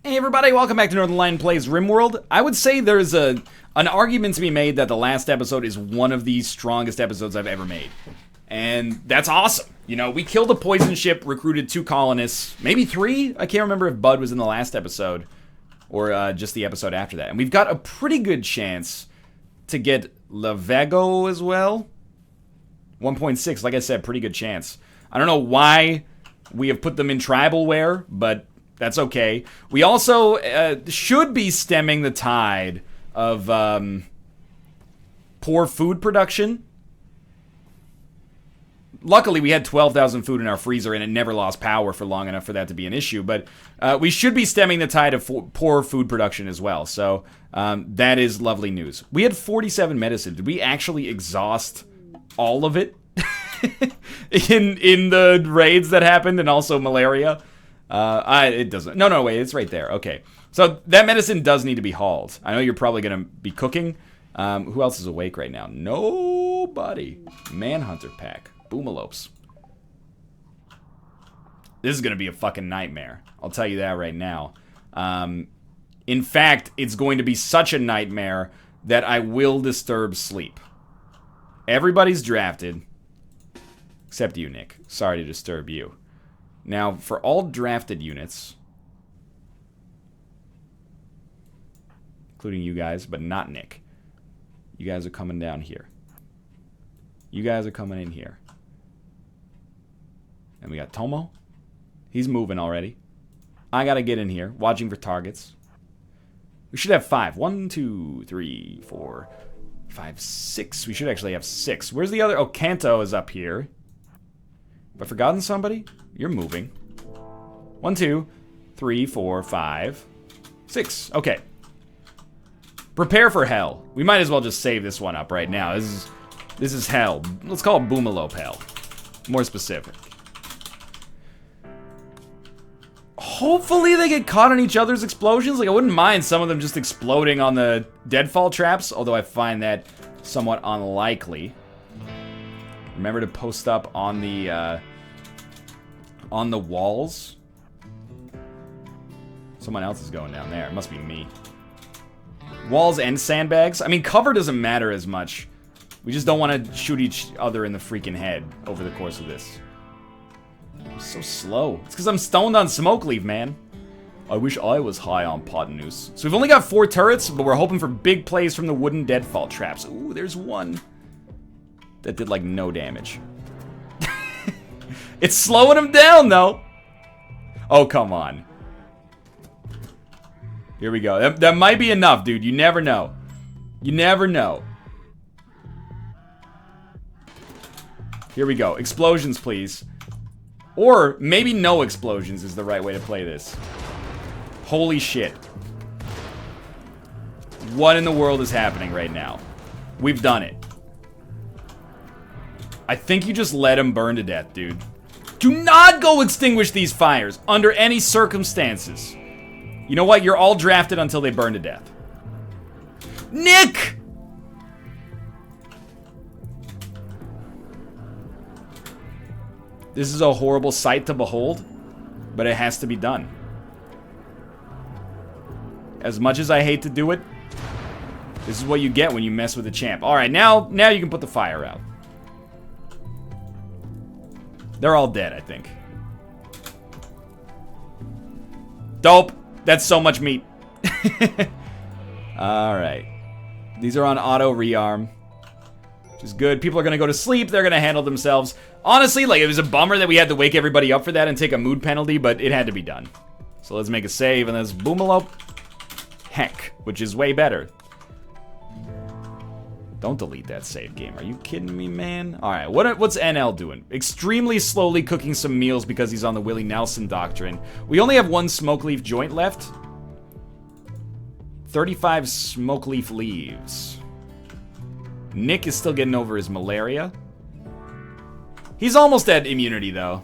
Hey everybody, welcome back to Northernlion Plays RimWorld. I would say there's an argument to be made that the last episode is one of the strongest episodes I've ever made. And that's awesome. You know, we killed a poison ship, recruited 2 colonists, maybe 3? I can't remember if Bud was in the last episode or just the episode after that. And we've got a pretty good chance to get Lavago as well. 1.6, like I said, pretty good chance. I don't know why we have put them in tribalware, but that's okay. We also should be stemming the tide of poor food production. Luckily, we had 12,000 food in our freezer, and it never lost power for long enough for that to be an issue. But we should be stemming the tide of poor food production as well. So that is lovely news. We had 47 medicine. Did we actually exhaust all of it in the raids that happened, and also malaria? It doesn't. No, wait, it's right there. Okay. So that medicine does need to be hauled. I know you're probably going to be cooking. Who else is awake right now? Nobody. Manhunter pack. Boomalopes. This is going to be a fucking nightmare. I'll tell you that right now. In fact, it's going to be such a nightmare that I will disturb sleep. Everybody's drafted. Except you, Nick. Sorry to disturb you. Now, for all drafted units, including you guys, but not Nick, you guys are coming down here. You guys are coming in here. And we got Tomo. He's moving already. I gotta get in here, watching for targets. We should have 5. 1, 2, 3, 4, 5, 6. We should actually have 6. Where's the other? Oh, Kanto is up here. Have I forgotten somebody? You're moving. 1, 2, 3, 4, 5, 6. Okay. Prepare for hell. We might as well just save this one up right now. This is hell. Let's call it Boomalope hell. More specific. Hopefully they get caught on each other's explosions. Like, I wouldn't mind some of them just exploding on the deadfall traps, although I find that somewhat unlikely. Remember to post up on the walls. Someone else is going down there. It must be me. Walls and sandbags. I mean, cover doesn't matter as much. We just don't want to shoot each other in the freaking head over the course of this. I'm so slow. It's because I'm stoned on smoke leaf, man. I wish I was high on Potanoose. So we've only got 4 turrets, but we're hoping for big plays from the wooden deadfall traps. Ooh, there's one that did, like, no damage. It's slowing him down, though. Oh, come on. Here we go. That might be enough, dude. You never know. You never know. Here we go. Explosions, please. Or maybe no explosions is the right way to play this. Holy shit. What in the world is happening right now? We've done it. I think you just let him burn to death, dude. Do not go extinguish these fires under any circumstances. You know what? You're all drafted until they burn to death. Nick! This is a horrible sight to behold, but it has to be done. As much as I hate to do it, this is what you get when you mess with a champ. Alright, now you can put the fire out. They're all dead, I think. Dope. That's so much meat. Alright. These are on auto rearm. Which is good. People are going to go to sleep. They're going to handle themselves. Honestly, like, it was a bummer that we had to wake everybody up for that and take a mood penalty, but it had to be done. So let's make a save, and that's Boomalope. Heck, which is way better. Don't delete that save game. Are you kidding me, man? Alright, what's NL doing? Extremely slowly cooking some meals because he's on the Willie Nelson doctrine. We only have 1 smoke leaf joint left. 35 smoke leaf leaves. Nick is still getting over his malaria. He's almost at immunity, though.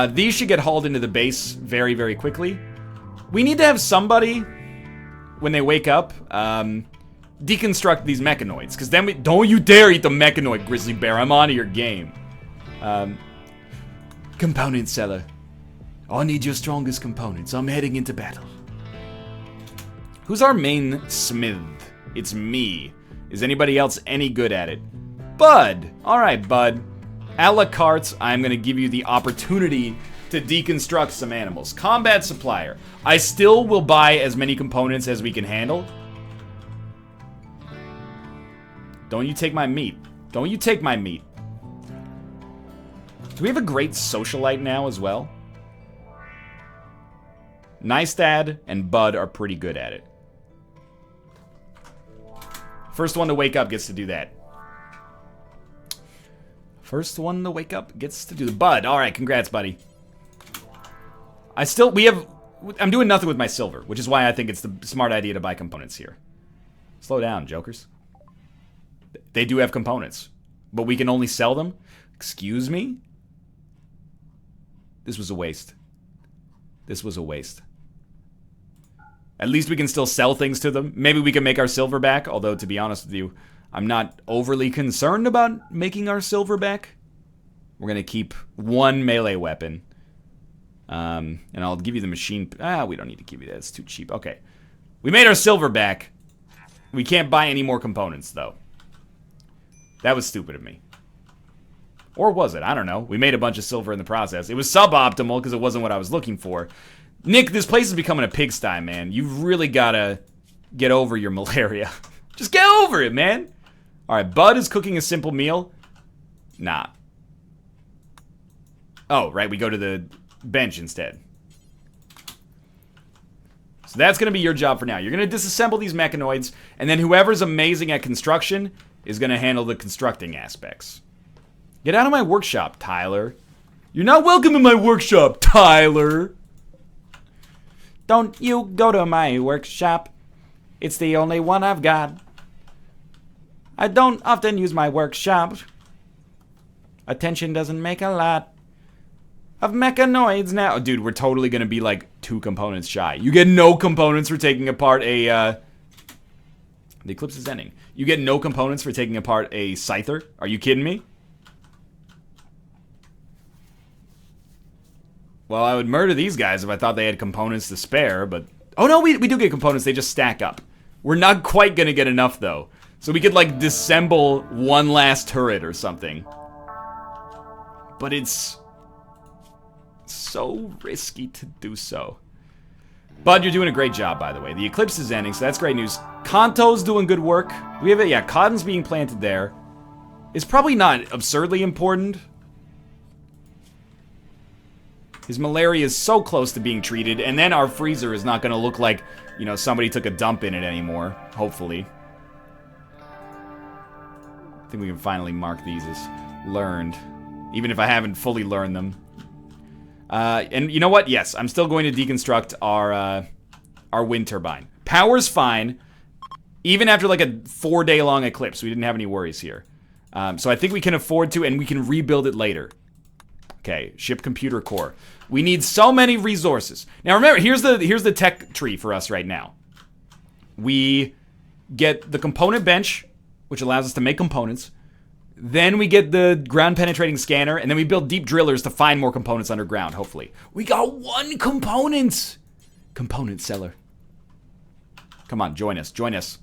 These should get hauled into the base very, very quickly. We need to have somebody, when they wake up, deconstruct these mechanoids, because then don't you dare eat the mechanoid, Grizzly Bear. I'm onto your game. Component seller. I need your strongest components. I'm heading into battle. Who's our main smith? It's me. Is anybody else any good at it? Bud. All right, Bud. A la carte, I'm going to give you the opportunity to deconstruct some animals. Combat supplier. I still will buy as many components as we can handle. Don't you take my meat. Don't you take my meat. Do we have a great socialite now as well? Nystad and Bud are pretty good at it. First one to wake up gets to do that. First one to wake up gets to do the Bud. All right, congrats, buddy. I'm doing nothing with my silver, which is why I think it's the smart idea to buy components here. Slow down, jokers. They do have components, but we can only sell them? Excuse me? This was a waste. This was a waste. At least we can still sell things to them. Maybe we can make our silver back, although to be honest with you, I'm not overly concerned about making our silver back. We're going to keep one melee weapon. And I'll give you the machine... we don't need to give you that. It's too cheap. Okay. We made our silver back. We can't buy any more components, though. That was stupid of me. Or was it? I don't know. We made a bunch of silver in the process. It was suboptimal because it wasn't what I was looking for. Nick, this place is becoming a pigsty, man. You've really got to get over your malaria. Just get over it, man. All right, Bud is cooking a simple meal. Nah. Oh, right, we go to the bench instead. So that's going to be your job for now. You're going to disassemble these mechanoids, and then whoever's amazing at construction is going to handle the constructing aspects. Get out of my workshop, Tyler. You're not welcome in my workshop, Tyler. Don't you go to my workshop. It's the only one I've got. I don't often use my workshop. Attention doesn't make a lot of mechanoids now. Oh, dude, we're totally going to be like 2 components shy. You get no components for taking apart a... The eclipse is ending. You get no components for taking apart a scyther? Are you kidding me? Well, I would murder these guys if I thought they had components to spare, but... Oh, no, we do get components. They just stack up. We're not quite going to get enough, though. So we could, like, disassemble one last turret or something. But it's so risky to do so. Bud, you're doing a great job, by the way. The eclipse is ending, so that's great news. Kanto's doing good work. We have it, yeah, cotton's being planted there. It's probably not absurdly important. His malaria is so close to being treated, and then our freezer is not going to look like, you know, somebody took a dump in it anymore, hopefully. I think we can finally mark these as learned, even if I haven't fully learned them. And you know what? Yes, I'm still going to deconstruct our wind turbine. Power's fine, even after like a 4-day-long eclipse. We didn't have any worries here. So I think we can afford to, and we can rebuild it later. Okay, ship computer core. We need so many resources. Now remember, here's the tech tree for us right now. We get the component bench, which allows us to make components. Then we get the ground penetrating scanner, and then we build deep drillers to find more components underground, hopefully. We got 1 component! Component seller. Come on, join us, join us.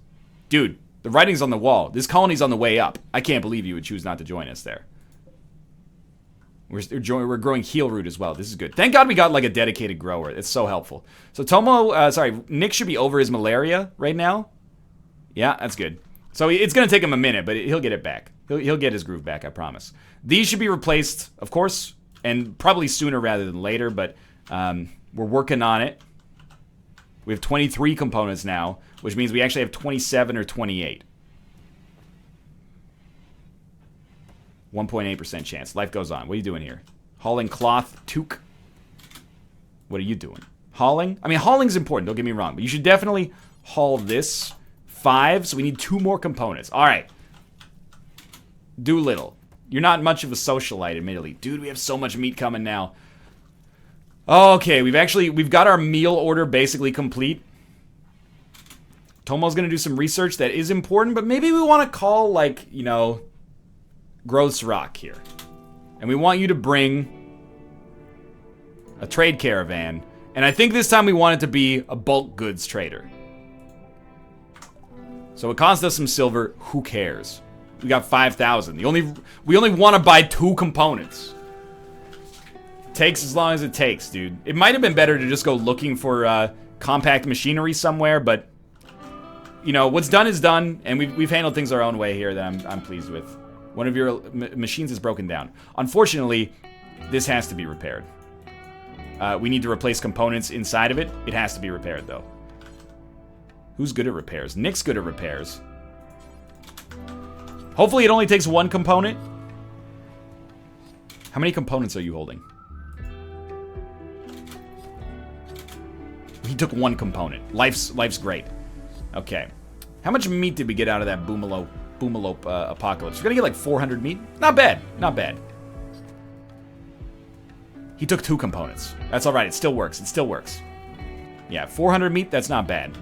Dude, the writing's on the wall. This colony's on the way up. I can't believe you would choose not to join us there. We're growing heel root as well. This is good. Thank God we got like a dedicated grower. It's so helpful. So Nick should be over his malaria right now. Yeah, that's good. So it's going to take him a minute, but he'll get it back. He'll get his groove back, I promise. These should be replaced, of course, and probably sooner rather than later, but we're working on it. We have 23 components now, which means we actually have 27 or 28. 1.8% chance. Life goes on. What are you doing here? Hauling cloth, toque. What are you doing? Hauling? I mean, hauling's important, don't get me wrong, but you should definitely haul this. 5, so we need 2 more components. All right. Doolittle. You're not much of a socialite, admittedly. Dude, we have so much meat coming now. Okay, we've got our meal order basically complete. Tomo's gonna do some research that is important, but maybe we want to call, like, you know, Gross Rock here. And we want you to bring a trade caravan, and I think this time we want it to be a bulk goods trader. So it cost us some silver. Who cares? We got 5,000. We only want to buy 2 components. Takes as long as it takes, dude. It might have been better to just go looking for compact machinery somewhere, but you know what's done is done, and we've handled things our own way here that I'm pleased with. One of your machines is broken down. Unfortunately, this has to be repaired. We need to replace components inside of it. It has to be repaired, though. Who's good at repairs? Nick's good at repairs. Hopefully it only takes 1 component. How many components are you holding? He took 1 component. Life's great. Okay. How much meat did we get out of that Boomalope apocalypse? We're gonna get like 400 meat. Not bad. Not bad. He took 2 components. That's alright. It still works. It still works. Yeah, 400 meat. That's not bad.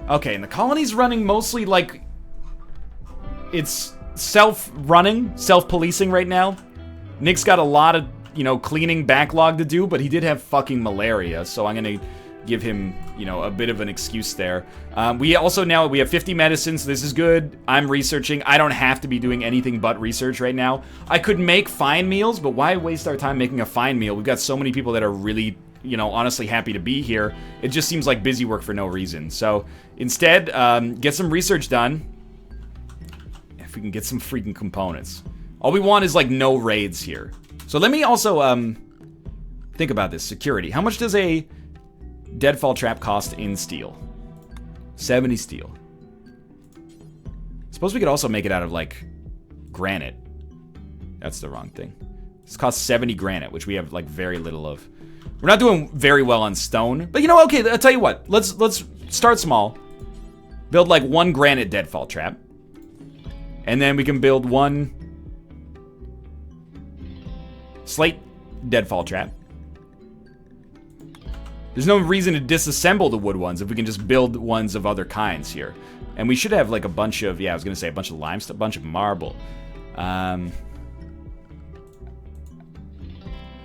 Okay, and the colony's running mostly like it's self-running, self-policing right now. Nick's got a lot of, you know, cleaning backlog to do, but he did have fucking malaria, so I'm gonna give him, you know, a bit of an excuse there. We also now, we have 50 medicines. This is good. I'm researching. I don't have to be doing anything but research right now. I could make fine meals, but why waste our time making a fine meal? We've got so many people that are really, you know, honestly happy to be here. It just seems like busy work for no reason. So instead, get some research done. If we can get some freaking components. All we want is like no raids here. So let me also think about this. Security. How much does a deadfall trap cost in steel? 70 steel. Suppose we could also make it out of like granite. That's the wrong thing. This costs 70 granite, which we have like very little of. We're not doing very well on stone, but you know, okay, I'll tell you what. Let's start small. Build like 1 granite deadfall trap. And then we can build 1 slate deadfall trap. There's no reason to disassemble the wood ones if we can just build ones of other kinds here. And we should have like a bunch of, yeah, I was gonna say a bunch of limestone, a bunch of marble.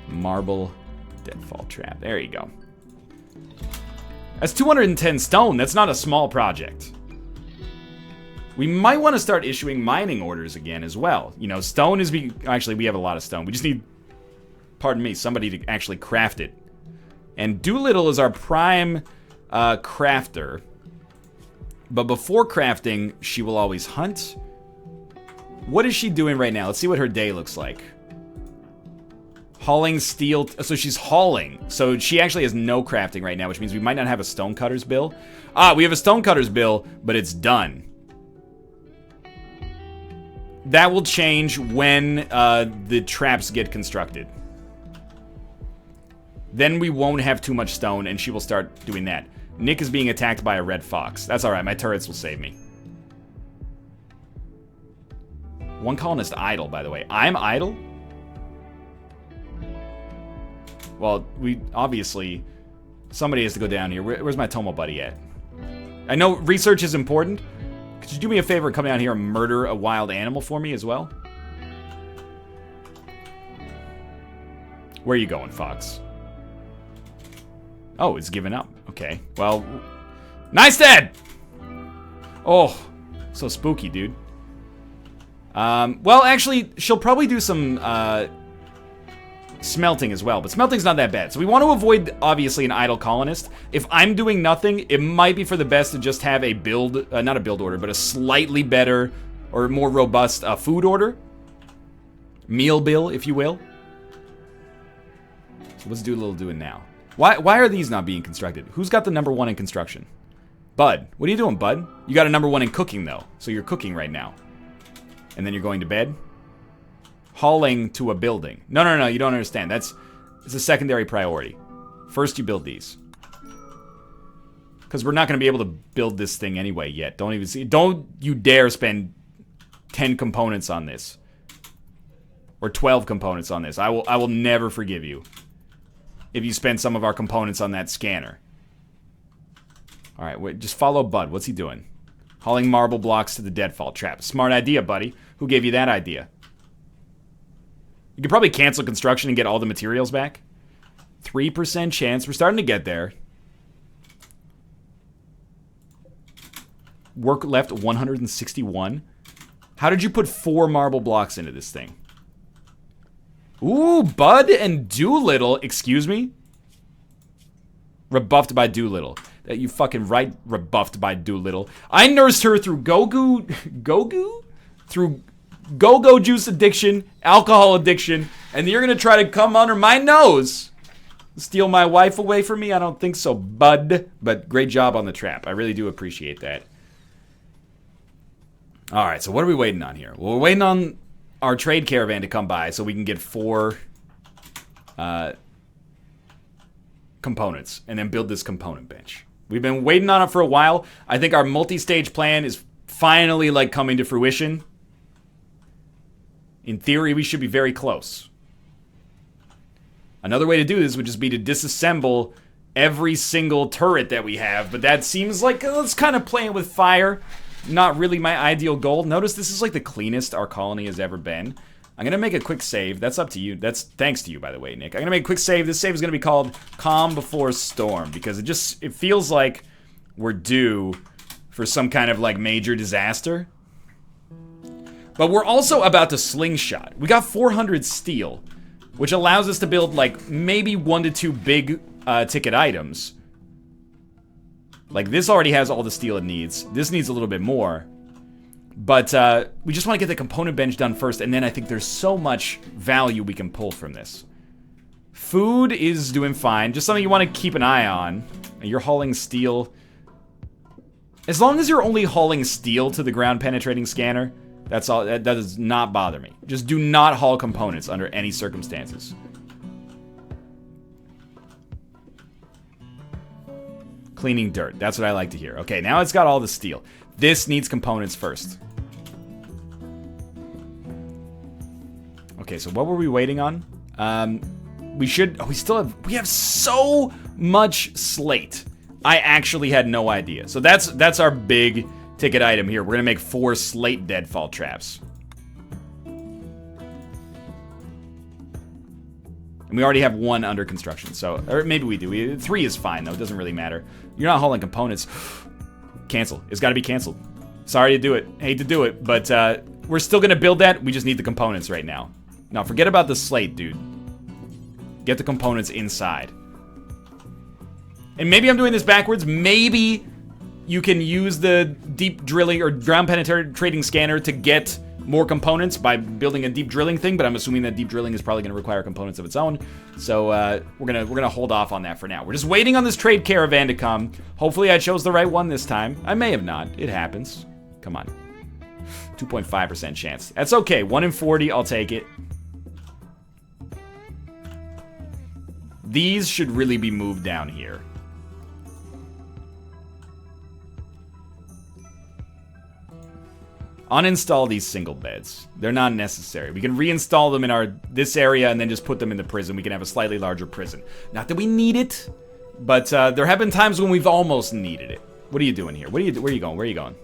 Marble deadfall trap. There you go. That's 210 stone. That's not a small project. We might want to start issuing mining orders again as well. You know, stone is actually, we have a lot of stone. We just need, pardon me, somebody to actually craft it. And Doolittle is our prime crafter. But before crafting, she will always hunt. What is she doing right now? Let's see what her day looks like. Hauling steel. So she's hauling. So she actually has no crafting right now, which means we might not have a stonecutter's bill. We have a stonecutter's bill, but it's done. That will change when the traps get constructed. Then we won't have too much stone, and she will start doing that. Nick is being attacked by a red fox. That's alright, my turrets will save me. 1 colonist idle, by the way. I'm idle? Well, we obviously... Somebody has to go down here. Where's my Tomo buddy at? I know research is important. Could you do me a favor and come down here and murder a wild animal for me as well? Where are you going, Fox? Oh, it's given up. Okay. Well, nice dead! Oh, so spooky, dude. Well, actually, she'll probably do some smelting as well, but smelting's not that bad. So we want to avoid, obviously, an idle colonist. If I'm doing nothing, it might be for the best to just have a build, not a build order, but a slightly better or more robust food order. Meal bill, if you will. So what's Doolittle doing now? Why are these not being constructed? Who's got the #1 in construction? Bud. What are you doing, Bud? You got a #1 in cooking, though. So you're cooking right now. And then you're going to bed? Hauling to a building. No, you don't understand. It's a secondary priority. First you build these. Because we're not going to be able to build this thing anyway yet. Don't you dare spend 10 components on this. Or 12 components on this. I will never forgive you if you spend some of our components on that scanner. Alright, wait, just follow Bud. What's he doing? Hauling marble blocks to the deadfall trap. Smart idea, buddy. Who gave you that idea? You could probably cancel construction and get all the materials back. 3% chance. We're starting to get there. Work left 161. How did you put 4 marble blocks into this thing? Ooh, Bud and Doolittle. Excuse me? Rebuffed by Doolittle. You fucking right, rebuffed by Doolittle. I nursed her through through go-go juice addiction, alcohol addiction, and you're gonna try to come under my nose, steal my wife away from me? I don't think so, bud. But great job on the trap. I really do appreciate that. All right, so what are we waiting on here? Well, we're waiting on our trade caravan to come by so we can get 4 components and then build this component bench. We've been waiting on it for a while. I think our multi-stage plan is finally like coming to fruition. In theory, we should be very close. Another way to do this would just be to disassemble every single turret that we have, but that seems like it's kind of playing with fire. Not really my ideal goal. Notice this is like the cleanest our colony has ever been. I'm going to make a quick save. That's up to you. That's thanks to you, by the way, Nick. I'm going to make a quick save. This save is going to be called Calm Before Storm because it feels like we're due for some kind of like major disaster. But we're also about to slingshot. We got 400 steel, which allows us to build like maybe 1 to 2 big ticket items. Like this already has all the steel it needs. This needs a little bit more. But we just want to get the component bench done first, and then I think there's so much value we can pull from this. Food is doing fine. Just something you want to keep an eye on. You're hauling steel. As long as you're only hauling steel to the ground penetrating scanner, that's all. That does not bother me. Just do not haul components under any circumstances. Cleaning dirt. That's what I like to hear. Okay, now it's got all the steel. This needs components first. Okay, so what were we waiting on? We have so much slate. I actually had no idea. So that's our big ticket item here. We're gonna make 4 slate deadfall traps. And we already have 1 under construction, so, or maybe we do. 3 is fine though, it doesn't really matter. You're not hauling components. Cancel. It's gotta be canceled. Sorry to do it. Hate to do it, but we're still gonna build that. We just need the components right now. Now, forget about the slate, dude. Get the components inside. And maybe I'm doing this backwards. Maybe you can use the deep drilling or ground penetrating scanner to get more components by building a deep drilling thing, but I'm assuming that deep drilling is probably going to require components of its own. So we're gonna hold off on that for now. We're just waiting on this trade caravan to come. Hopefully I chose the right one this time. I may have not. It happens. Come on. 2.5% chance. That's okay. 1 in 40. I'll take it. These should really be moved down here. Uninstall these single beds. They're not necessary. We can reinstall them in this area and then just put them in the prison. We can have a slightly larger prison. Not that we need it, but there have been times when we've almost needed it. What are you doing here? Where are you going? Where are you going?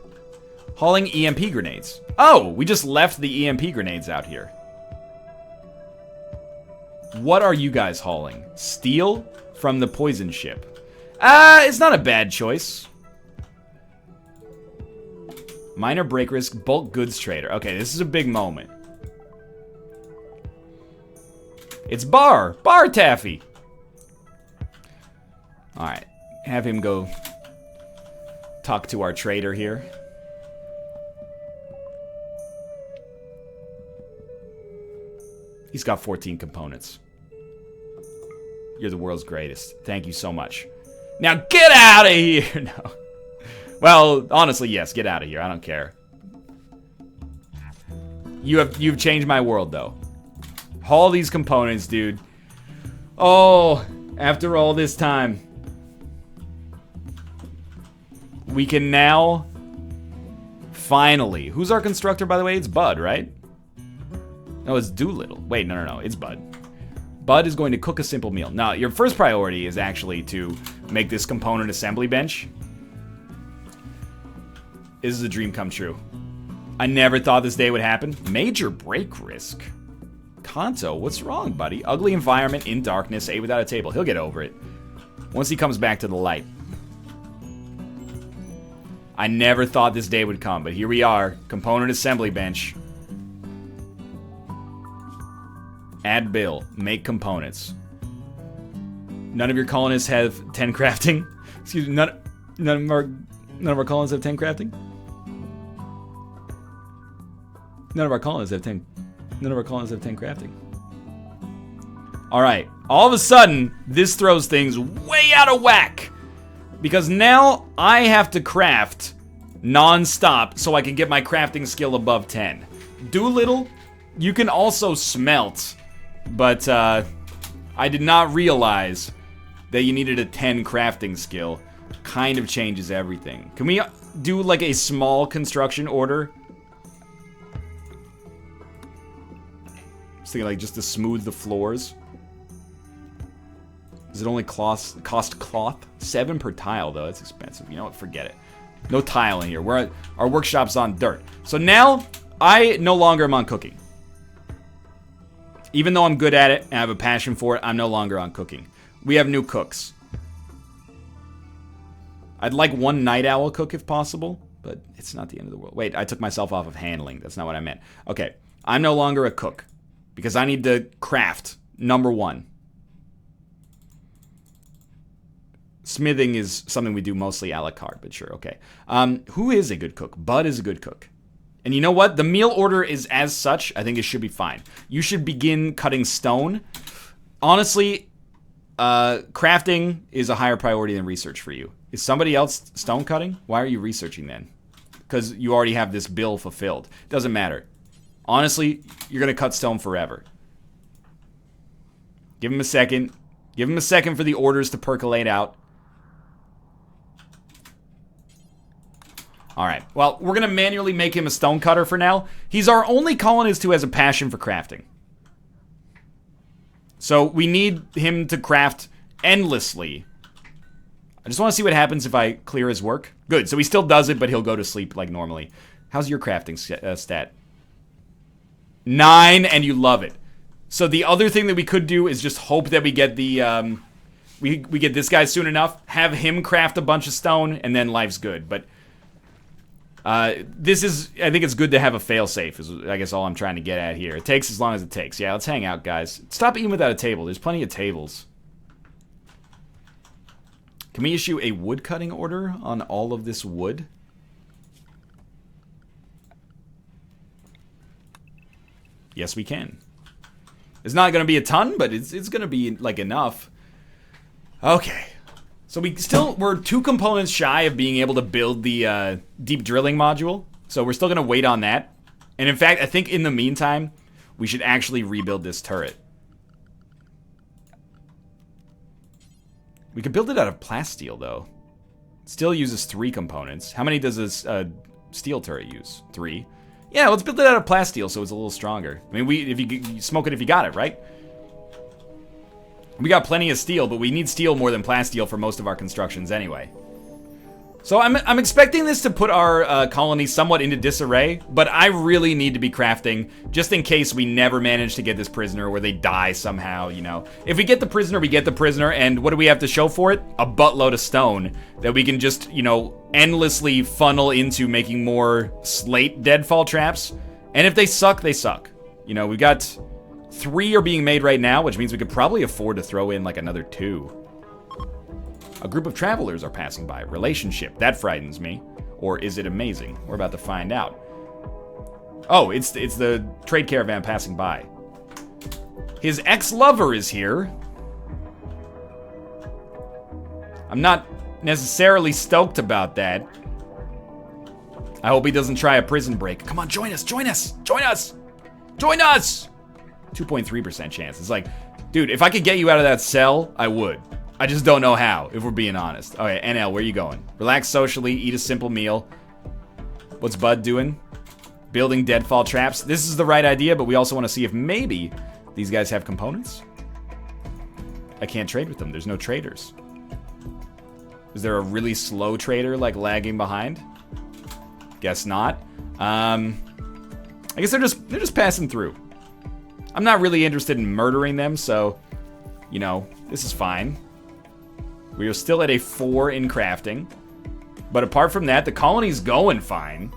Hauling EMP grenades. Oh, we just left the EMP grenades out here. What are you guys hauling? Steel from the poison ship. It's not a bad choice. Minor break risk, bulk goods trader. Okay, this is a big moment. It's Bar Taffy. Alright, have him go talk to our trader here. He's got 14 components. You're the world's greatest. Thank you so much. Now get out of here! No. Well, honestly, yes, get out of here. I don't care. You've changed my world, though. Haul these components, dude. Oh, after all this time. We can now finally... Who's our constructor, by the way? It's Bud, right? No, it's Doolittle. Wait, no. It's Bud. Bud is going to cook a simple meal. Now, your first priority is actually to make this component assembly bench. This is a dream come true. I never thought this day would happen. Major break risk. Kanto, what's wrong, buddy? Ugly environment, in darkness, ate without a table. He'll get over it. Once he comes back to the light. I never thought this day would come, but here we are. Component assembly bench. Add bill. Make components. None of your colonists have 10 crafting. Excuse me, none of our colonists have 10 crafting? None of our colonists have 10. None of our colonists have 10 crafting. Alright. All of a sudden, this throws things way out of whack. Because now I have to craft non-stop so I can get my crafting skill above 10. Doolittle, you can also smelt. But I did not realize that you needed a 10 crafting skill. Kind of changes everything. Can we do like a small construction order? I was thinking like just to smooth the floors. Does it only cost cloth? 7 per tile though, that's expensive. You know what, forget it. No tile in here, our workshop's on dirt. So now, I no longer am on cooking. Even though I'm good at it and I have a passion for it, I'm no longer on cooking. We have new cooks. I'd like one night owl cook if possible, but it's not the end of the world. Wait, I took myself off of handling. That's not what I meant. Okay, I'm no longer a cook because I need to craft, number 1. Smithing is something we do mostly a la carte, but sure, okay. Who is a good cook? Bud is a good cook. And you know what? The meal order is as such. I think it should be fine. You should begin cutting stone. Honestly, crafting is a higher priority than research for you. Is somebody else stone cutting? Why are you researching then? Because you already have this bill fulfilled. Doesn't matter. Honestly, you're going to cut stone forever. Give him a second. Give him a second for the orders to percolate out. Alright, well, we're going to manually make him a stone cutter for now. He's our only colonist who has a passion for crafting. So we need him to craft endlessly. I just want to see what happens if I clear his work. Good, so he still does it, but he'll go to sleep like normally. How's your crafting stat? 9, and you love it. So the other thing that we could do is just hope that we get the, we get this guy soon enough, have him craft a bunch of stone, and then life's good. But this is, I think it's good to have a failsafe, is I guess all I'm trying to get at here. It takes as long as it takes. Yeah, let's hang out, guys. Stop eating without a table. There's plenty of tables. Can we issue a wood cutting order on all of this wood? Yes, we can. It's not going to be a ton, but it's going to be, like, enough. Okay. So we're 2 components shy of being able to build the deep drilling module. So we're still going to wait on that. And in fact, I think in the meantime, we should actually rebuild this turret. We could build it out of plasteel, though. It still uses 3 components. How many does this steel turret use? 3. Yeah, let's build it out of plasteel so it's a little stronger. I mean, if you smoke it if you got it, right? We got plenty of steel, but we need steel more than plasteel for most of our constructions anyway. So I'm expecting this to put our colony somewhat into disarray, but I really need to be crafting just in case we never manage to get this prisoner or they die somehow, you know. If we get the prisoner, we get the prisoner, and what do we have to show for it? A buttload of stone that we can just, you know, endlessly funnel into making more slate deadfall traps. And if they suck, they suck. You know, we've got 3 are being made right now, which means we could probably afford to throw in like another 2. A group of travelers are passing by. Relationship. That frightens me. Or is it amazing? We're about to find out. Oh, it's the trade caravan passing by. His ex-lover is here. I'm not necessarily stoked about that. I hope he doesn't try a prison break. Come on, join us, join us, join us, join us! 2.3% chance. It's like, dude, if I could get you out of that cell, I would. I just don't know how, if we're being honest. Okay, NL, where you going? Relax socially, eat a simple meal. What's Bud doing? Building deadfall traps. This is the right idea, but we also want to see if maybe these guys have components. I can't trade with them. There's no traders. Is there a really slow trader, like, lagging behind? Guess not. I guess they're just passing through. I'm not really interested in murdering them, so, you know, this is fine. We are still at a 4 in crafting. But apart from that, the colony's going fine.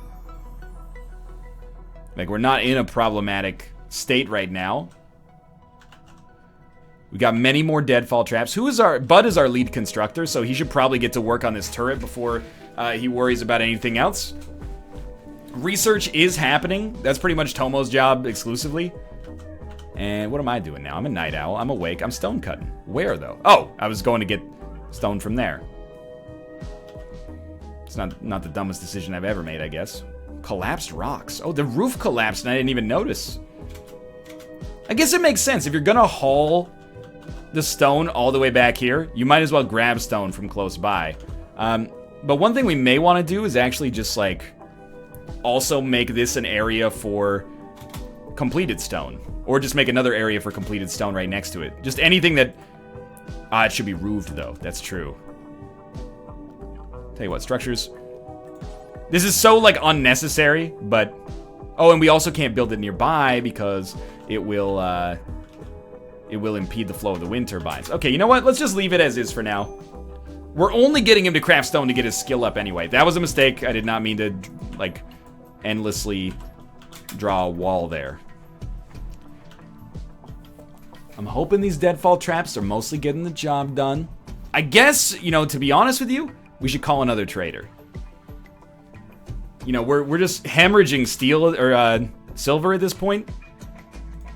Like, we're not in a problematic state right now. We got many more deadfall traps. Bud is our lead constructor, so he should probably get to work on this turret before he worries about anything else. Research is happening. That's pretty much Tomo's job exclusively. And what am I doing now? I'm a night owl. I'm awake. I'm stone cutting. Where, though? Oh, I was going to get stone from there. It's not the dumbest decision I've ever made, I guess. Collapsed rocks. Oh, the roof collapsed and I didn't even notice. I guess it makes sense. If you're gonna haul the stone all the way back here, you might as well grab stone from close by. But one thing we may want to do is actually just, like, also make this an area for completed stone. Or just make another area for completed stone right next to it. Just anything that... it should be roofed, though. That's true. Tell you what, structures. This is so, like, unnecessary, but... Oh, and we also can't build it nearby because it will impede the flow of the wind turbines. Okay, you know what? Let's just leave it as is for now. We're only getting him to craft stone to get his skill up anyway. That was a mistake. I did not mean to, like, endlessly draw a wall there. I'm hoping these deadfall traps are mostly getting the job done. I guess, you know, to be honest with you, we should call another trader. You know, we're just hemorrhaging steel or silver at this point.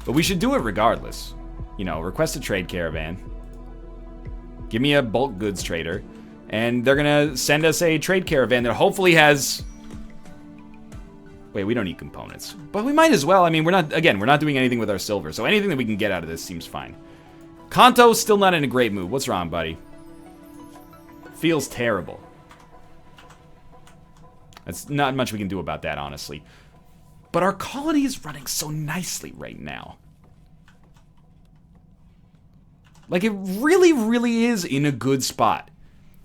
But we should do it regardless. You know, request a trade caravan. Give me a bulk goods trader. And they're gonna send us a trade caravan that hopefully has... Wait, we don't need components. But we might as well. I mean, we're not doing anything with our silver. So anything that we can get out of this seems fine. Kanto's still not in a great mood. What's wrong, buddy? Feels terrible. That's not much we can do about that, honestly. But our colony is running so nicely right now. Like, it really, really is in a good spot.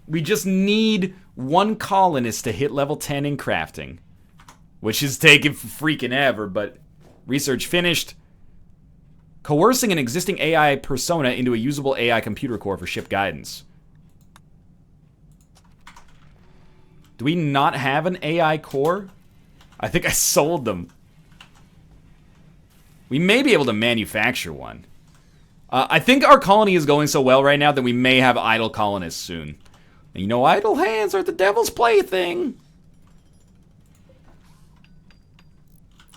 We just need one colonist to hit level 10 in crafting. Which is taking freaking ever, but research finished. Coercing an existing AI persona into a usable AI computer core for ship guidance. Do we not have an AI core? I think I sold them. We may be able to manufacture one. I think our colony is going so well right now that we may have idle colonists soon. And you know, idle hands are the devil's plaything.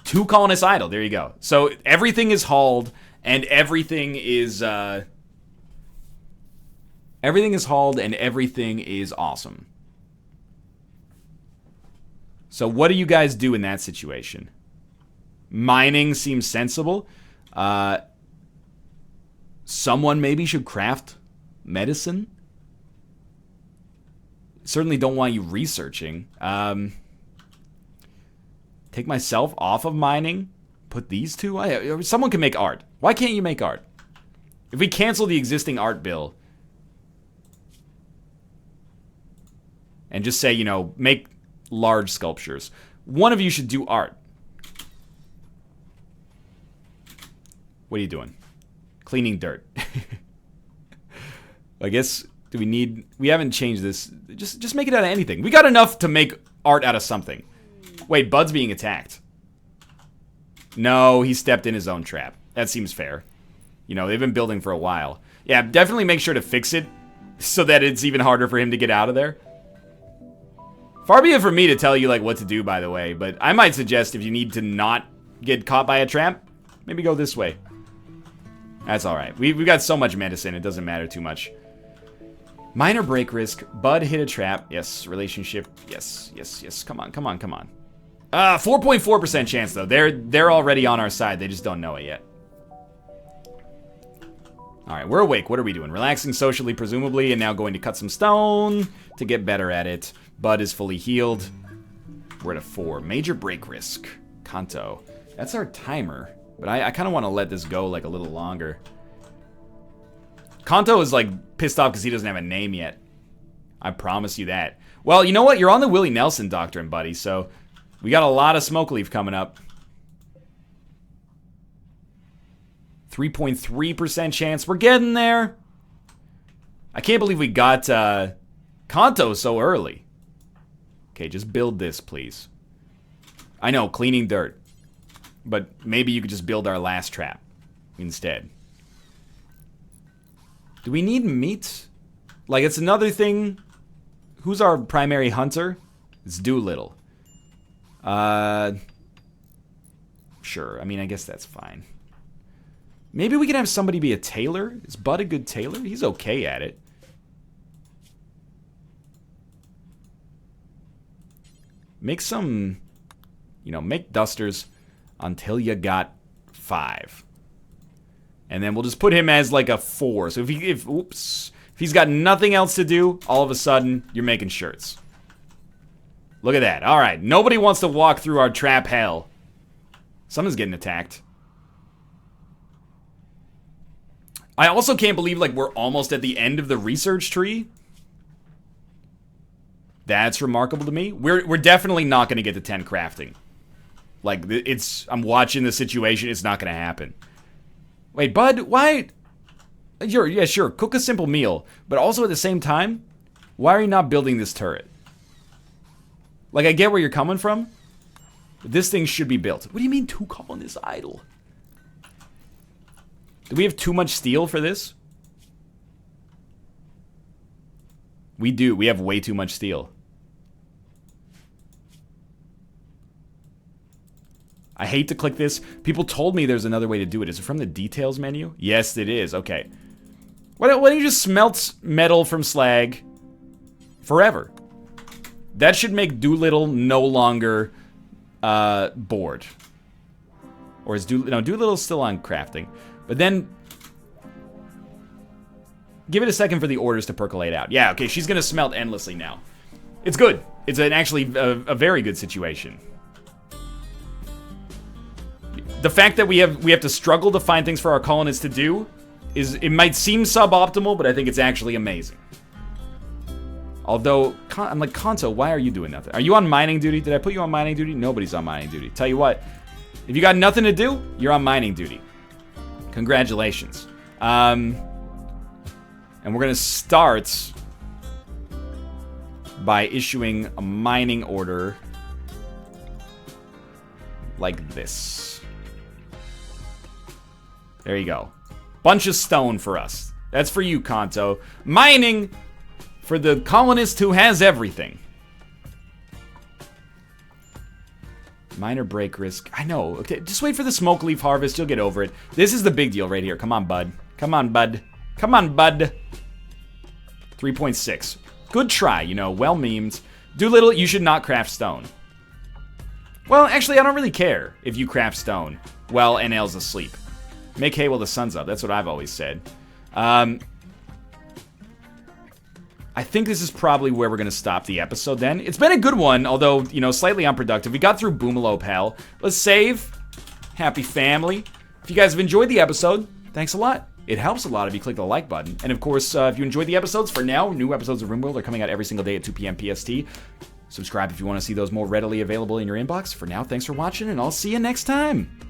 2 colonists idle. There you go. So everything is hauled, and everything is awesome. So what do you guys do in that situation? Mining seems sensible. Someone maybe should craft medicine. Certainly don't want you researching. Take myself off of mining. Put these 2. Someone can make art. Why can't you make art? If we cancel the existing art bill and just say, you know, make large sculptures, one of you should do art. What are you doing? Cleaning dirt. I guess, we haven't changed this. Just make it out of anything. We got enough to make art out of something. Wait, Bud's being attacked. No, he stepped in his own trap. That seems fair. You know, they've been building for a while. Yeah, definitely make sure to fix it so that it's even harder for him to get out of there. Far be it from me to tell you, like, what to do, by the way, but I might suggest if you need to not get caught by a trap, maybe go this way. That's alright. We've got so much medicine, it doesn't matter too much. Minor break risk. Bud hit a trap. Yes. Relationship. Yes. Yes. Yes. Come on. Come on. Come on. 4.4% chance, though. They're already on our side. They just don't know it yet. Alright, we're awake. What are we doing? Relaxing socially, presumably, and now going to cut some stone to get better at it. Bud is fully healed. We're at a 4. Major break risk. Kanto. That's our timer. But I kind of want to let this go, like, a little longer. Kanto is, like, pissed off because he doesn't have a name yet. I promise you that. Well, you know what? You're on the Willie Nelson doctrine, buddy, so we got a lot of smoke leaf coming up. 3.3% chance. We're getting there. I can't believe we got Kanto so early. Okay, just build this, please. I know, cleaning dirt. But maybe you could just build our last trap instead. Do we need meat? Like, it's another thing. Who's our primary hunter? It's Doolittle. Sure, I mean, I guess that's fine. Maybe we can have somebody be a tailor? Is Bud a good tailor? He's okay at it. Make some, you know, make dusters until you got 5. And then we'll just put him as like a 4. So if he's got nothing else to do, all of a sudden, you're making shirts. Look at that. All right, nobody wants to walk through our trap hell. Someone's getting attacked. I also can't believe, like, we're almost at the end of the research tree. That's remarkable to me. We're definitely not going to get to 10 crafting. Like, I'm watching the situation. It's not going to happen. Wait, Bud, why? Yeah, sure, cook a simple meal. But also at the same time, why are you not building this turret? Like, I get where you're coming from. But this thing should be built. What do you mean 2 colonists idle? Do we have too much steel for this? We do. We have way too much steel. I hate to click this. People told me there's another way to do it. Is it from the details menu? Yes, it is. Okay. Why don't you just smelt metal from slag forever? That should make Doolittle no longer bored. Or is Doolittle's still on crafting. But then give it a second for the orders to percolate out. Yeah, okay, she's gonna smelt endlessly now. It's good. It's actually a very good situation. The fact that we have to struggle to find things for our colonists to do it might seem suboptimal, but I think it's actually amazing. Although, I'm like, Kanto, why are you doing nothing? Are you on mining duty? Did I put you on mining duty? Nobody's on mining duty. Tell you what, if you got nothing to do, you're on mining duty. Congratulations. And we're gonna start by issuing a mining order like this. There you go. Bunch of stone for us. That's for you, Kanto. Mining for the colonist who has everything. Minor break risk. I know. Okay, just wait for the smoke leaf harvest. You'll get over it. This is the big deal right here. Come on, bud. Come on, bud. Come on, bud. 3.6. Good try, you know. Well memed. Doolittle, you should not craft stone. Well, actually, I don't really care if you craft stone while NL's asleep. Make hay while the sun's up. That's what I've always said. I think this is probably where we're going to stop the episode then. It's been a good one, although, you know, slightly unproductive. We got through Boomalope hell. Let's save. Happy family. If you guys have enjoyed the episode, thanks a lot. It helps a lot if you click the like button. And of course, if you enjoyed the episodes, for now, new episodes of RimWorld are coming out every single day at 2 p.m. PST. Subscribe if you want to see those more readily available in your inbox. For now, thanks for watching, and I'll see you next time.